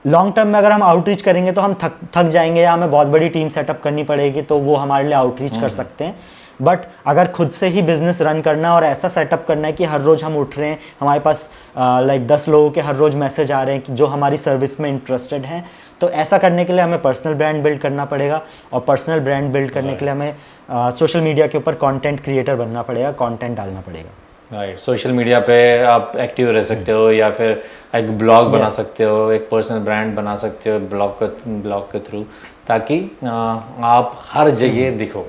लॉन्ग टर्म में अगर हम आउटरीच करेंगे तो हम थक जाएंगे या हमें बहुत बड़ी टीम सेटअप करनी पड़ेगी, तो वो हमारे लिए आउटरीच कर सकते हैं। बट अगर खुद से ही बिजनेस रन करना और ऐसा सेटअप करना है कि हर रोज़ हम उठ रहे हैं, हमारे पास लाइक 10 लोगों के हर रोज़ मैसेज आ रहे हैं कि जो हमारी सर्विस में इंटरेस्टेड हैं, तो ऐसा करने के लिए हमें पर्सनल ब्रांड बिल्ड करना पड़ेगा। और पर्सनल ब्रांड बिल्ड करने के लिए हमें सोशल मीडिया के ऊपर कंटेंट क्रिएटर बनना पड़ेगा, कंटेंट डालना पड़ेगा। राइट, सोशल मीडिया पे आप एक्टिव रह सकते हो या फिर एक ब्लॉग बना सकते हो, एक पर्सनल ब्रांड बना सकते हो ब्लॉग के थ्रू, ताकि आप हर जगह दिखो।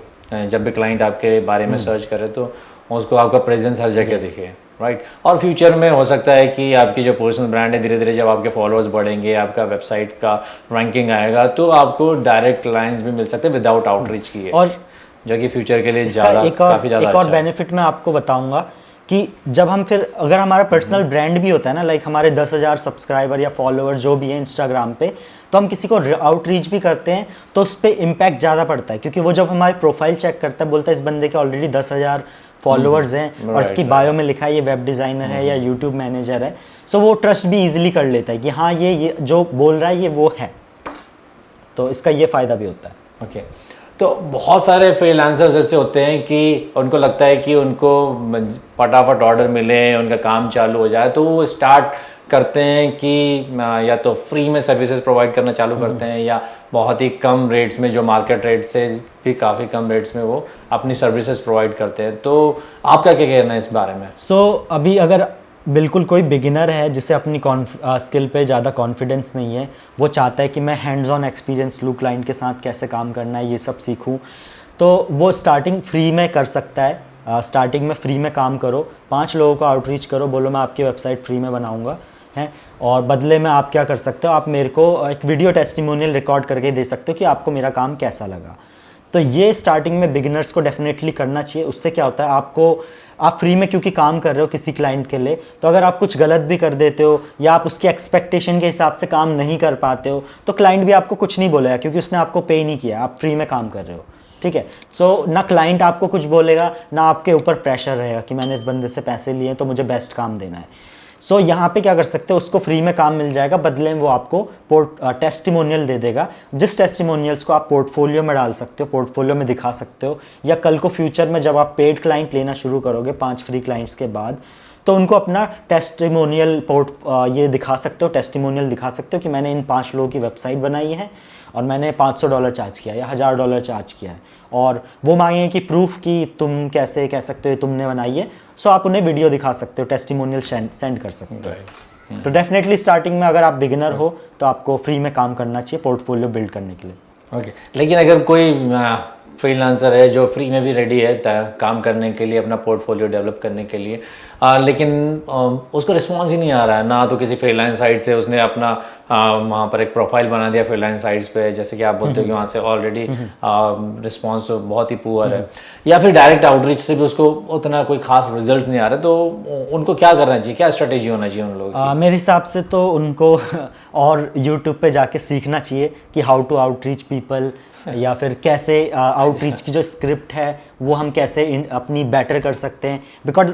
जब भी क्लाइंट आपके बारे में सर्च करे तो उसको आपका प्रेजेंस हर जगह दिखे, राइट। और फ्यूचर में हो सकता है कि आपकी जो पर्सनल ब्रांड है, धीरे धीरे जब आपके फॉलोअर्स बढ़ेंगे, आपका वेबसाइट का रैंकिंग आएगा, तो आपको डायरेक्ट क्लाइंट्स भी मिल सकते हैं विदाउट आउटरीच किए, और जो कि फ्यूचर के लिए काफ़ी ज़्यादा एक और बेनिफिट मैं आपको बताऊंगा कि जब हम फिर अगर हमारा पर्सनल ब्रांड भी होता है ना, लाइक हमारे 10,000 सब्सक्राइबर या फॉलोअर जो भी है इंस्टाग्राम पे, तो हम किसी को आउटरीच भी करते हैं तो उस पर इम्पैक्ट ज़्यादा पड़ता है, क्योंकि वो जब हमारी प्रोफाइल चेक करता है, बोलता है इस बंदे के ऑलरेडी 10,000 फॉलोअर्स हैं और इसकी बायो में लिखा है ये वेब डिज़ाइनर है या यूट्यूब मैनेजर है, सो वो ट्रस्ट भी ईजिली कर लेता है कि हाँ ये जो बोल रहा है ये वो है। तो इसका ये फ़ायदा भी होता है। ओके, तो बहुत सारे फ्रीलांसर्स ऐसे होते हैं कि उनको लगता है कि उनको फटाफट ऑर्डर मिले, उनका काम चालू हो जाए, तो वो स्टार्ट करते हैं कि या तो फ्री में सर्विसेज प्रोवाइड करना चालू करते हैं या बहुत ही कम रेट्स में, जो मार्केट रेट से भी काफ़ी कम रेट्स में वो अपनी सर्विसेज प्रोवाइड करते हैं। तो आपका क्या कहना है इस बारे में? अभी अगर बिल्कुल कोई बिगिनर है जिसे अपनी स्किल पे ज़्यादा कॉन्फिडेंस नहीं है, वो चाहता है कि मैं हैंड्स ऑन एक्सपीरियंस लूँ, क्लाइंट के साथ कैसे काम करना है ये सब सीखूँ, तो वो स्टार्टिंग फ्री में कर सकता है। स्टार्टिंग में फ्री में काम करो, 5 लोगों को आउटरीच करो, बोलो मैं आपकी वेबसाइट फ्री में बनाऊँगा हैं, और बदले में आप क्या कर सकते हो, आप मेरे को एक वीडियो टेस्टिमोनियल रिकॉर्ड करके दे सकते हो कि आपको मेरा काम कैसा लगा। तो ये स्टार्टिंग में बिगिनर्स को डेफिनेटली करना चाहिए। उससे क्या होता है, आप फ्री में क्योंकि काम कर रहे हो किसी क्लाइंट के लिए, तो अगर आप कुछ गलत भी कर देते हो या आप उसकी एक्सपेक्टेशन के हिसाब से काम नहीं कर पाते हो, तो क्लाइंट भी आपको कुछ नहीं बोलेगा, क्योंकि उसने आपको पे नहीं किया, आप फ्री में काम कर रहे हो, ठीक है। सो ना क्लाइंट आपको कुछ बोलेगा, ना आपके ऊपर प्रेशर रहेगा कि मैंने इस बंदे से पैसे लिए तो मुझे बेस्ट काम देना है। सो यहाँ पे क्या कर सकते हो, उसको फ्री में काम मिल जाएगा, बदले में वो आपको टेस्टिमोनियल दे देगा, जिस टेस्टिमोनियल्स को आप पोर्टफोलियो में डाल सकते हो, पोर्टफोलियो में दिखा सकते हो, या कल को फ्यूचर में जब आप पेड क्लाइंट लेना शुरू करोगे 5 फ्री क्लाइंट्स के बाद, तो उनको अपना टेस्टिमोनियल ये दिखा सकते हो, टेस्टिमोनियल दिखा सकते हो कि मैंने इन 5 लोगों की वेबसाइट बनाई है और मैंने $500 चार्ज किया या $1000 चार्ज किया है, और वो मांगेंगे कि प्रूफ कि तुम कैसे कह सकते हो तुमने बनाई है। सो आप उन्हें वीडियो दिखा सकते हो, टेस्टिमोनियल सेंड कर सकते हो। तो डेफिनेटली स्टार्टिंग में अगर आप बिगिनर हो तो आपको फ्री में काम करना चाहिए पोर्टफोलियो बिल्ड करने के लिए। ओके, लेकिन अगर कोई फ्रीलांसर है जो फ्री में भी रेडी है काम करने के लिए, अपना पोर्टफोलियो डेवलप करने के लिए, लेकिन उसको रिस्पॉन्स ही नहीं आ रहा है, ना तो किसी फ्रीलांस साइट से उसने अपना वहाँ पर एक प्रोफाइल बना दिया फ्रीलांस साइट्स पे, जैसे कि आप बोलते हो कि वहाँ से ऑलरेडी रिस्पॉन्स बहुत ही पुअर है, या फिर डायरेक्ट आउटरीच से भी उसको उतना कोई खास रिजल्ट नहीं आ रहा, तो उनको क्या करना चाहिए, क्या स्ट्रेटेजी होना चाहिए उन लोगों की? मेरे हिसाब से तो उनको और यूट्यूब पे जाके सीखना चाहिए कि हाउ टू आउटरीच पीपल, या फिर कैसे आउटरीच की जो स्क्रिप्ट है वो हम कैसे अपनी बेटर कर सकते हैं।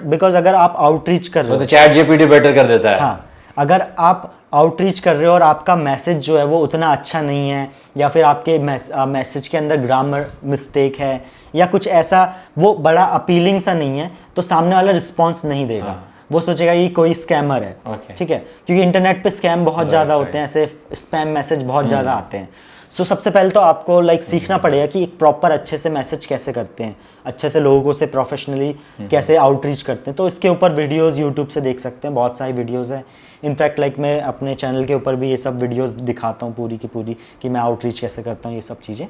बिकॉज अगर आप आउटरीच कर रहे हो तो चैट जीपीटी बेटर कर देता है। हाँ, अगर आप आउटरीच कर रहे हो और आपका मैसेज जो है वो उतना अच्छा नहीं है, या फिर आपके मैसेज के अंदर ग्रामर मिस्टेक है या कुछ ऐसा वो बड़ा अपीलिंग सा नहीं है, तो सामने वाला रिस्पॉन्स नहीं देगा। वो सोचेगा ये कोई स्कैमर है। ठीक है, क्योंकि इंटरनेट पे स्कैम बहुत ज़्यादा होते हैं, ऐसे स्पैम मैसेज बहुत ज़्यादा आते हैं। सो सबसे पहले तो आपको सीखना पड़ेगा कि एक प्रॉपर अच्छे से मैसेज कैसे करते हैं, अच्छे से लोगों से प्रोफेशनली कैसे आउटरीच करते हैं। तो इसके ऊपर वीडियोस यूट्यूब से देख सकते हैं, बहुत सारी वीडियोस हैं। इनफैक्ट मैं अपने चैनल के ऊपर भी ये सब वीडियोस दिखाता हूँ पूरी की पूरी कि मैं आउटरीच कैसे करता हूँ, ये सब चीज़ें।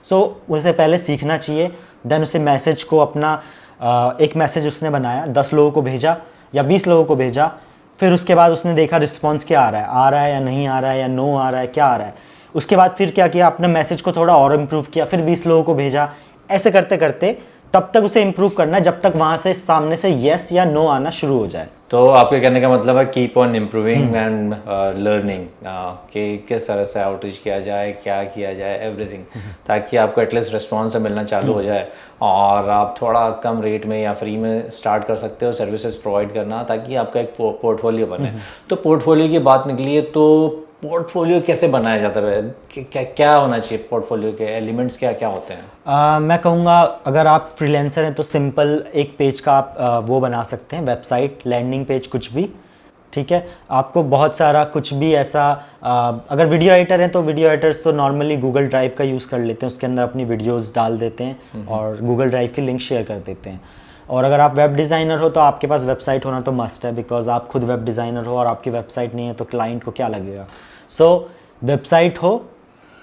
सो उससे पहले सीखना चाहिए, देन उसे मैसेज को अपना एक मैसेज उसने बनाया, 10 लोगों को भेजा या 20 लोगों को भेजा, फिर उसके बाद उसने देखा रिस्पॉन्स क्या आ रहा है या नहीं आ रहा है, या नो आ रहा है, क्या आ रहा है। उसके बाद फिर क्या किया, अपने मैसेज को थोड़ा और इम्प्रूव किया, फिर 20 लोगों को भेजा। ऐसे करते करते तब तक उसे इम्प्रूव करना है जब तक वहाँ से सामने से येस या नो आना शुरू हो जाए। तो आपके कहने का मतलब है keep on improving and learning, कि किस तरह से आउटरीच किया जाए, क्या किया जाए, एवरीथिंग, ताकि आपको एटलीस्ट रिस्पॉन्स मिलना चालू हो जाए और आप थोड़ा कम रेट में या फ्री में स्टार्ट कर सकते हो सर्विसेज प्रोवाइड करना, ताकि आपका एक पोर्टफोलियो बने। तो पोर्टफोलियो की बात निकली है, तो पोर्टफोलियो कैसे बनाया जाता है, क्या होना चाहिए, पोर्टफोलियो के एलिमेंट्स क्या क्या होते हैं? मैं कहूँगा अगर आप फ्रीलांसर हैं तो सिंपल एक पेज का आप वो बना सकते हैं, वेबसाइट, लैंडिंग पेज, कुछ भी। ठीक है, आपको बहुत सारा कुछ भी ऐसा अगर वीडियो एडिटर हैं तो वीडियो एडिटर्स तो नॉर्मली गूगल ड्राइव का यूज़ कर लेते हैं, उसके अंदर अपनी वीडियोज़ डाल देते हैं और गूगल ड्राइव की लिंक शेयर कर देते हैं। और अगर आप वेब डिज़ाइनर हो तो आपके पास वेबसाइट होना तो मस्ट है, बिकॉज आप खुद वेब डिज़ाइनर हो और आपकी वेबसाइट नहीं है तो क्लाइंट को क्या लगेगा। सो वेबसाइट हो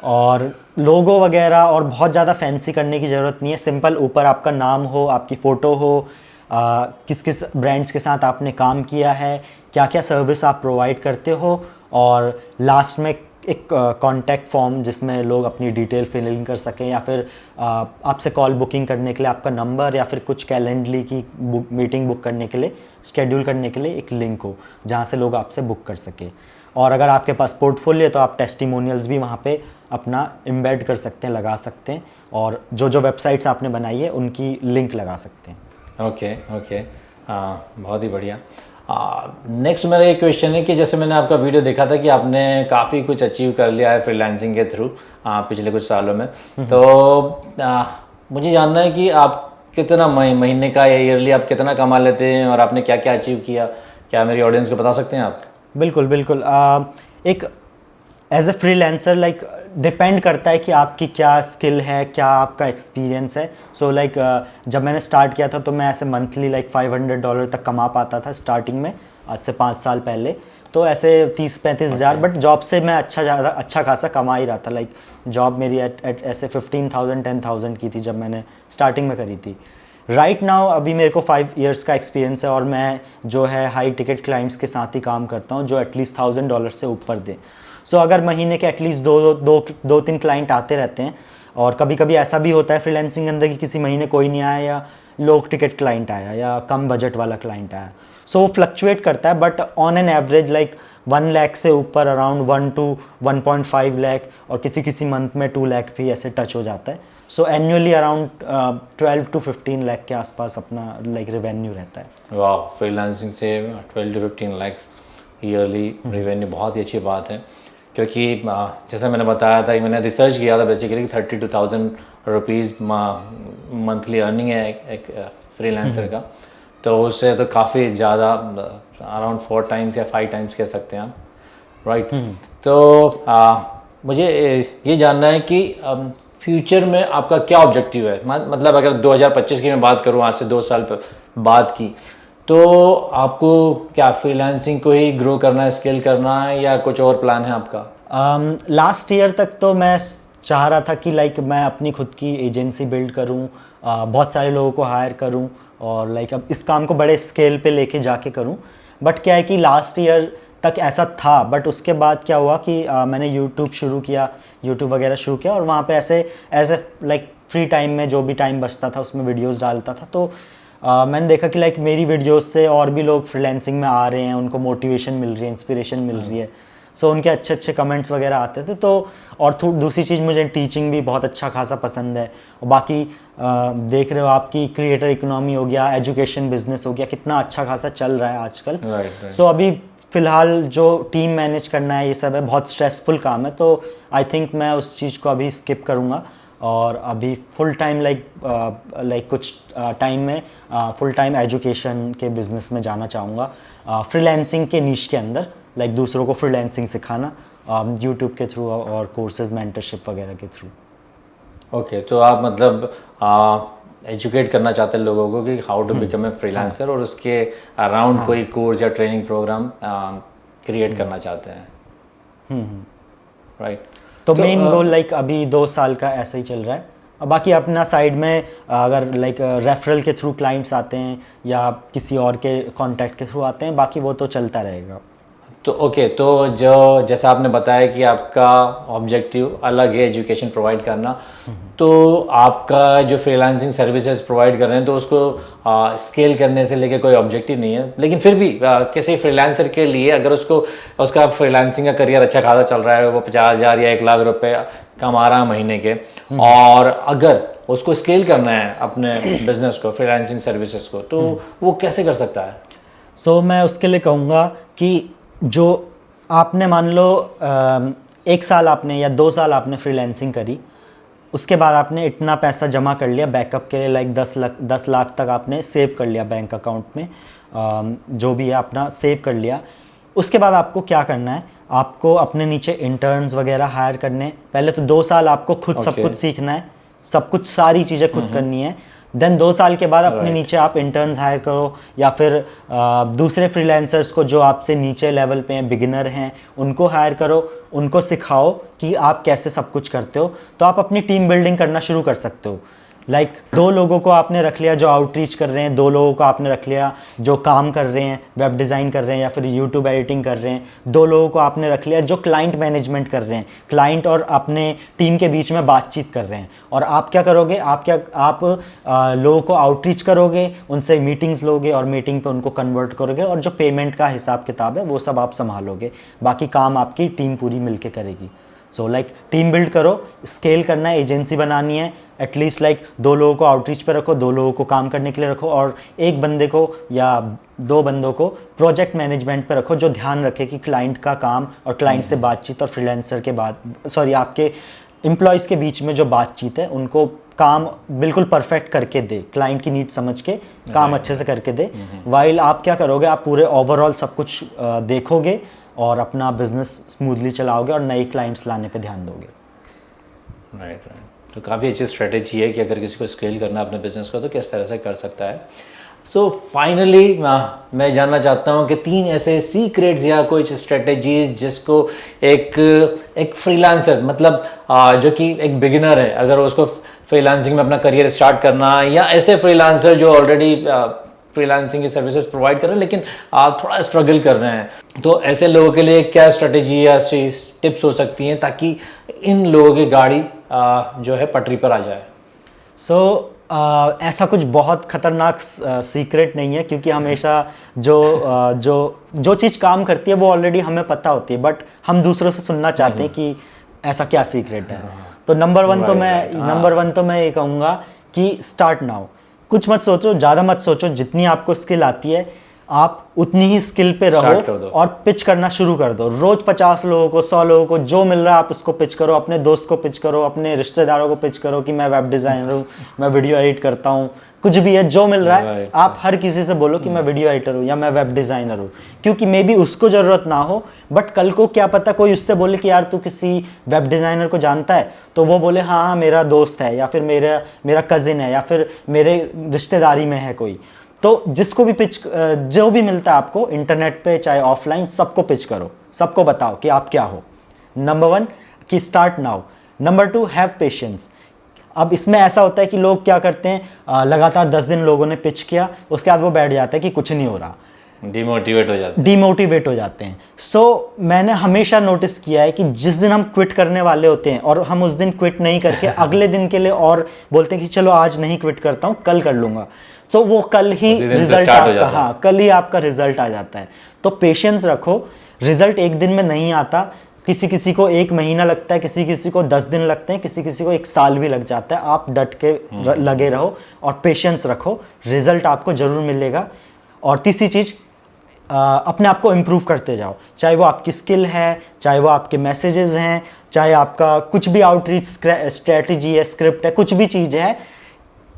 और लोगो वगैरह, और बहुत ज़्यादा फैंसी करने की ज़रूरत नहीं है। सिंपल ऊपर आपका नाम हो, आपकी फ़ोटो हो, किस किस ब्रांड्स के साथ आपने काम किया है, क्या क्या सर्विस आप प्रोवाइड करते हो, और लास्ट में एक कॉन्टैक्ट फॉर्म जिसमें लोग अपनी डिटेल फिल इन कर सकें, या फिर आपसे कॉल बुकिंग करने के लिए आपका नंबर, या फिर कुछ कैलेंडली की मीटिंग बुक करने के लिए, शेड्यूल करने के लिए एक लिंक हो जहाँ से लोग आपसे बुक कर सके। और अगर आपके पास पोर्टफोलियो तो आप टेस्टिमोनियल्स भी वहाँ पे अपना एम्बेड कर सकते हैं, लगा सकते हैं, और जो जो वेबसाइट्स आपने बनाई है उनकी लिंक लगा सकते हैं। ओके, बहुत ही बढ़िया। नेक्स्ट मेरा एक क्वेश्चन है कि जैसे मैंने आपका वीडियो देखा था कि आपने काफ़ी कुछ अचीव कर लिया है फ्रीलांसिंग के थ्रू पिछले कुछ सालों में, तो मुझे जानना है कि आप कितना महीने का या ईयरली आप कितना कमा लेते हैं और आपने क्या क्या अचीव किया, क्या मेरी ऑडियंस को बता सकते हैं आप? बिल्कुल बिल्कुल। एक एज ए फ्रीलांसर डिपेंड करता है कि आपकी क्या स्किल है, क्या आपका एक्सपीरियंस है। सो जब मैंने स्टार्ट किया था तो मैं ऐसे मंथली $500 तक कमा पाता था स्टार्टिंग में, आज से 5 साल पहले। तो ऐसे 30-35 हज़ार, बट जॉब से मैं अच्छा खासा कमा ही रहा था। जॉब मेरी ऐसे 15,000-10,000 की थी जब मैंने स्टार्टिंग में करी थी। राइट नाउ अभी मेरे को 5 इयर्स का एक्सपीरियंस है और मैं जो है हाई टिकट क्लाइंट्स के साथ ही काम करता हूँ जो एटलीस्ट $1,000 से ऊपर दें। सो अगर महीने के एटलीस्ट 2-3 क्लाइंट आते रहते हैं, और कभी कभी ऐसा भी होता है फ्रीलांसिंग के अंदर कि किसी महीने कोई नहीं आया, या लो टिकट क्लाइंट आया, या कम बजट वाला क्लाइंट आया। सो वो फ्लक्चुएट करता है, but on an average 1 lakh से ऊपर अराउंड 1 to 1.5 लाख, और किसी मंथ में 2 लाख भी ऐसे टच हो जाता है। सो एनुअली अराउंड 12 to 15 लाख के आसपास अपना रेवेन्यू रहता है। वाह, फ्रीलांसिंग से 12 to 15 लाख ईयरली रेवेन्यू बहुत ही अच्छी बात है, क्योंकि जैसा मैंने बताया था, मैंने रिसर्च किया था बेसिकली 32,000 रुपीज़ मंथली अर्निंग है एक फ्रीलांसर का। तो उससे तो काफ़ी ज़्यादा अराउंड 4 टाइम्स या 5 टाइम्स कह सकते हैं आप, राइट। तो मुझे ये जानना है कि फ्यूचर में आपका क्या ऑब्जेक्टिव है, मतलब अगर 2025 की मैं बात करूँ, आज से 2 साल बाद की, तो आपको क्या फ्रीलांसिंग को ही ग्रो करना है, स्केल करना है, या कुछ और प्लान है आपका? लास्ट ईयर तक तो मैं चाह रहा था कि लाइक मैं अपनी खुद की एजेंसी बिल्ड करूं, बहुत सारे लोगों को हायर करूं और लाइक अब इस काम को बड़े स्केल पे लेके जाके करूं। बट क्या है कि लास्ट ईयर तक ऐसा था, बट उसके बाद क्या हुआ कि मैंने यूट्यूब शुरू किया, यूट्यूब वगैरह शुरू किया और वहाँ पे ऐसे लाइक फ्री टाइम में जो भी टाइम बचता था उसमें वीडियोस डालता था। तो मैंने देखा कि लाइक मेरी वीडियोस से और भी लोग फ्रीलांसिंग में आ रहे हैं, उनको मोटिवेशन मिल रही है, इंस्पिरेशन मिल रही है। सो उनके अच्छे अच्छे कमेंट्स वगैरह आते थे। तो और दूसरी चीज़, मुझे टीचिंग भी बहुत अच्छा खासा पसंद है। और बाकी देख रहे हो आपकी क्रिएटर इकोनॉमी हो गया, एजुकेशन बिजनेस हो गया, कितना अच्छा खासा चल रहा है आजकल। सो अभी फ़िलहाल जो टीम मैनेज करना है ये सब है, बहुत स्ट्रेसफुल काम है। तो आई थिंक मैं उस चीज़ को अभी स्किप करूँगा और अभी फुल टाइम लाइक कुछ टाइम में फुल टाइम एजुकेशन के बिज़नेस में जाना चाहूँगा, फ्रीलांसिंग के नीश के अंदर, लाइक दूसरों को फ्रीलांसिंग सिखाना यूट्यूब के थ्रू और कोर्सेज मेंटरशिप वगैरह के थ्रू। ओके, तो आप मतलब एजुकेट करना चाहते हैं लोगों को कि how to become a freelancer, और उसके अराउंड कोई कोर्स या ट्रेनिंग प्रोग्राम क्रिएट करना चाहते हैं, राइट। तो मेन गोल लाइक अभी 2 साल का ऐसा ही चल रहा है। और बाकी अपना साइड में अगर लाइक रेफरल के थ्रू क्लाइंट्स आते हैं या किसी और के कांटेक्ट के थ्रू आते हैं, बाकी वो तो चलता रहेगा। तो ओके, तो जो जैसा आपने बताया कि आपका ऑब्जेक्टिव अलग है, एजुकेशन प्रोवाइड करना, तो आपका जो फ्रीलांसिंग सर्विसेज प्रोवाइड कर रहे हैं तो उसको स्केल करने से लेके कोई ऑब्जेक्टिव नहीं है, लेकिन फिर भी किसी फ्रीलांसर के लिए अगर उसका फ्रीलांसिंग का करियर अच्छा खासा चल रहा है, वो 50,000 या 1 लाख रुपए कमा रहा है महीने के, और अगर उसको स्केल करना है अपने बिजनेस को, फ्रीलांसिंग सर्विसेज को, तो वो कैसे कर सकता है? सो मैं उसके लिए कहूँगा कि जो आपने मान लो 1 साल आपने या 2 साल आपने फ्रीलांसिंग करी, उसके बाद आपने इतना पैसा जमा कर लिया बैकअप के लिए, लाइक 10 लाख तक आपने सेव कर लिया बैंक अकाउंट में, जो भी है अपना सेव कर लिया। उसके बाद आपको क्या करना है, आपको अपने नीचे इंटर्न्स वगैरह हायर करने। पहले तो 2 साल आपको खुद सब कुछ सीखना है, सब कुछ सारी चीज़ें खुद करनी है। देन 2 साल के बाद अपने नीचे आप इंटर्न्स हायर करो या फिर दूसरे फ्रीलांसर्स को जो आपसे नीचे लेवल पे हैं, बिगिनर हैं, उनको हायर करो, उनको सिखाओ कि आप कैसे सब कुछ करते हो। तो आप अपनी टीम बिल्डिंग करना शुरू कर सकते हो। लाइक 2 लोगों को आपने रख लिया जो आउटरीच कर रहे हैं, 2 लोगों को आपने रख लिया जो काम कर रहे हैं, वेब डिज़ाइन कर रहे हैं या फिर यूट्यूब एडिटिंग कर रहे हैं, 2 लोगों को आपने रख लिया जो क्लाइंट मैनेजमेंट कर रहे हैं, क्लाइंट और अपने टीम के बीच में बातचीत कर रहे हैं। और आप क्या करोगे, आप लोगों को आउटरीच करोगे, उनसे मीटिंग्स लोगे और मीटिंग पे उनको कन्वर्ट करोगे, और जो पेमेंट का हिसाब किताब है वो सब आप संभालोगे। बाकी काम आपकी टीम पूरी मिलके करेगी। सो लाइक टीम बिल्ड करो, स्केल करना है, एजेंसी बनानी है, एटलीस्ट लाइक 2 लोगों को आउटरीच पे रखो, 2 लोगों को काम करने के लिए रखो, और 1 बंदे को या 2 बंदों को प्रोजेक्ट मैनेजमेंट पे रखो, जो ध्यान रखे कि क्लाइंट का काम और क्लाइंट से बातचीत और फ्रीलांसर के आपके एम्प्लॉयज़ के बीच में जो बातचीत है उनको काम बिल्कुल परफेक्ट करके दे, क्लाइंट की नीड समझ के काम अच्छे से करके दे। वाइल आप क्या करोगे, आप पूरे ओवरऑल सब कुछ देखोगे और अपना बिजनेस स्मूथली चलाओगे और नए क्लाइंट्स लाने पे ध्यान दोगे। राइट। तो काफ़ी अच्छी स्ट्रेटेजी है कि अगर किसी को स्केल करना है अपने बिजनेस को तो किस तरह से कर सकता है। सो फाइनली मैं जानना चाहता हूँ कि 3 ऐसे सीक्रेट्स या कुछ स्ट्रेटेजीज जिसको एक फ्रीलांसर, मतलब जो कि एक बिगिनर है, अगर उसको फ्रीलांसिंग में अपना करियर स्टार्ट करना है, या ऐसे फ्रीलांसर जो ऑलरेडी फ्रीलांसिंग की सर्विसेज प्रोवाइड कर रहे हैं लेकिन थोड़ा स्ट्रगल कर रहे हैं, तो ऐसे लोगों के लिए क्या स्ट्रेटेजी या टिप्स हो सकती हैं ताकि इन लोगों की गाड़ी जो है पटरी पर आ जाए? ऐसा कुछ बहुत खतरनाक सीक्रेट नहीं है, क्योंकि हमेशा जो चीज़ काम करती है वो ऑलरेडी हमें पता होती है, बट हम दूसरों से सुनना चाहते हैं कि ऐसा क्या सीक्रेट है। तो नंबर वन तो मैं ये कहूँगा कि स्टार्ट नाउ। कुछ मत सोचो, ज़्यादा मत सोचो, जितनी आपको स्किल आती है आप उतनी ही स्किल पे रहो और पिच करना शुरू कर दो। रोज 50 लोगों को, 100 लोगों को, जो मिल रहा है आप उसको पिच करो, अपने दोस्त को पिच करो, अपने रिश्तेदारों को पिच करो कि मैं वेब डिज़ाइनर हूँ, मैं वीडियो एडिट करता हूँ, कुछ भी है जो मिल रहा है Right. आप हर किसी से बोलो कि मैं वीडियो एडिटर हूँ या मैं वेब डिज़ाइनर हूँ, क्योंकि मे बी उसको ज़रूरत ना हो बट कल को क्या पता कोई उससे बोले कि यार तू किसी वेब डिज़ाइनर को जानता है, तो वो बोले हाँ हाँ मेरा दोस्त है या फिर मेरा कज़िन है या फिर मेरे रिश्तेदारी में है कोई। तो जिसको भी पिच जो भी मिलता है आपको इंटरनेट पे चाहे ऑफलाइन, सबको पिच करो, सबको बताओ कि आप क्या हो। नंबर 1 कि start now. Number 2 have patience. अब इसमें ऐसा होता है कि लोग क्या करते हैं, लगातार 10 दिन लोगों ने पिच किया, उसके बाद वो बैठ जाता है कि कुछ नहीं हो रहा, डिमोटिवेट हो जाते हैं। सो मैंने हमेशा नोटिस किया है कि जिस दिन हम क्विट करने वाले होते हैं और हम उस दिन क्विट नहीं करके अगले दिन के लिए और बोलते हैं कि चलो आज नहीं क्विट करता हूँ, कल कर लूँगा, सो वो कल ही रिजल्ट आपका, हाँ कल ही आपका रिजल्ट आ जाता है। तो पेशेंस रखो, रिजल्ट एक दिन में नहीं आता, किसी किसी को 1 महीना लगता है, किसी किसी को 10 दिन लगते हैं, किसी किसी को 1 साल भी लग जाता है। आप डट के लगे रहो और पेशेंस रखो, रिजल्ट आपको ज़रूर मिलेगा। और तीसरी चीज़, अपने आप को इम्प्रूव करते जाओ, चाहे वो आपकी स्किल है, चाहे वो आपके मैसेजेस हैं, चाहे आपका कुछ भी आउटरीच स्ट्रेटजी है, स्क्रिप्ट है, कुछ भी चीज़ है।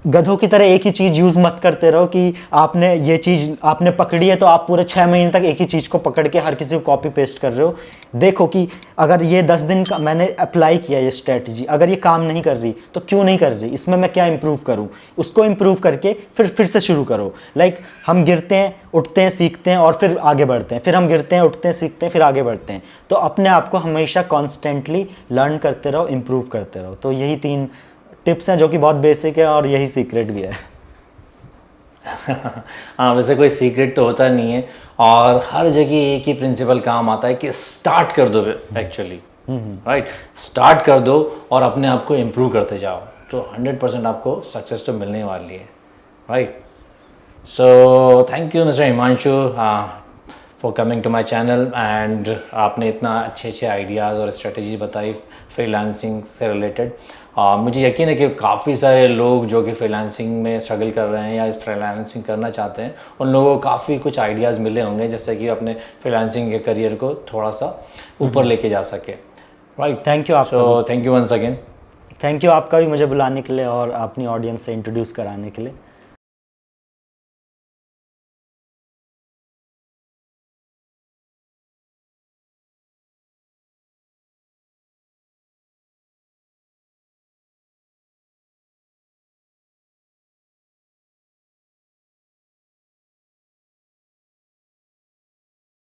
गधों की तरह एक ही चीज़ यूज़ मत करते रहो कि आपने ये चीज़ आपने पकड़ी है तो आप पूरे 6 महीने तक एक ही चीज़ को पकड़ के हर किसी को कॉपी पेस्ट कर रहे हो। देखो कि अगर ये 10 दिन का मैंने अप्लाई किया ये स्ट्रेटजी, अगर ये काम नहीं कर रही तो क्यों नहीं कर रही, इसमें मैं क्या इम्प्रूव करूँ, उसको इम्प्रूव करके फिर से शुरू करो। लाइक हम गिरते हैं, उठते हैं, सीखते हैं और फिर आगे बढ़ते हैं, फिर हम गिरते हैं, उठते हैं, सीखते हैं, फिर आगे बढ़ते हैं। तो अपने आप को हमेशा कॉन्स्टेंटली लर्न करते रहो, इम्प्रूव करते रहो। तो यही 3 टिप्स हैं जो कि बहुत बेसिक है और यही सीक्रेट भी है। हाँ, वैसे कोई सीक्रेट तो होता नहीं है और हर जगह एक ही प्रिंसिपल काम आता है कि स्टार्ट कर दो एक्चुअली, राइट, स्टार्ट कर दो और अपने आप को इम्प्रूव करते जाओ, तो 100% आपको सक्सेस तो मिलने वाली है, right. So thank you mister Himanshu for coming to my channel and आपने इतना अच्छे अच्छे आइडियाज़ और स्ट्रेटजी बताई फ्रीलांसिंग से रिलेटेड। मुझे यकीन है कि काफ़ी सारे लोग जो कि फ्रीलांसिंग में स्ट्रगल कर रहे हैं या फ्रीलांसिंग करना चाहते हैं, उन लोगों को काफ़ी कुछ आइडियाज़ मिले होंगे जिससे कि अपने फ्रीलांसिंग के करियर को थोड़ा सा ऊपर लेके जा सके, राइट। थैंक यू आपका, so thank you once again. Thank you आपका भी मुझे बुलाने के लिए और अपनी ऑडियंस से इंट्रोड्यूस कराने के लिए।